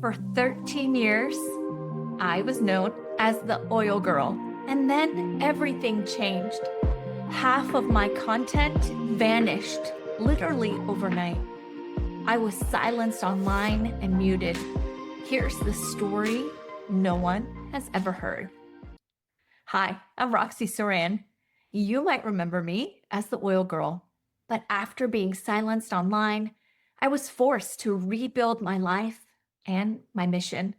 For 13 years, I was known as the oil girl, and then everything changed. Half of my content vanished literally overnight. I was silenced online and muted. Here's the story no one has ever heard. Hi, I'm Roxy Saran. You might remember me as the oil girl, but after being silenced online, I was forced to rebuild my life and my mission.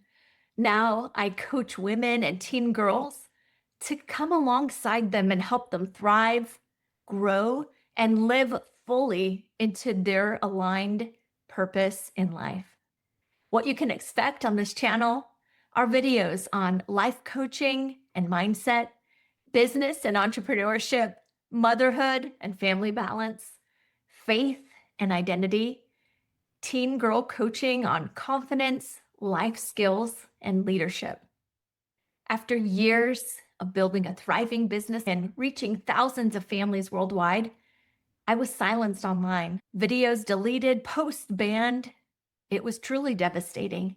Now I coach women and teen girls to come alongside them and help them thrive, grow, and live fully into their aligned purpose in life. What you can expect on this channel are videos on life coaching and mindset, business and entrepreneurship, motherhood and family balance, faith and identity, teen girl coaching on confidence, life skills, and leadership. After years of building a thriving business and reaching thousands of families worldwide, I was silenced online, videos deleted, posts banned. It was truly devastating,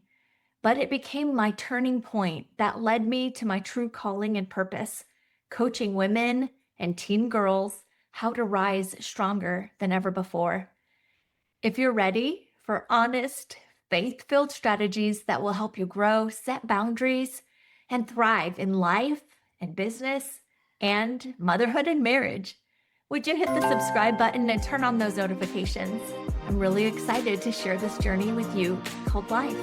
but it became my turning point that led me to my true calling and purpose, coaching women and teen girls how to rise stronger than ever before. If you're ready for honest, faith-filled strategies that will help you grow, set boundaries, and thrive in life and business and motherhood and marriage, would you hit the subscribe button and turn on those notifications? I'm really excited to share this journey with you called life.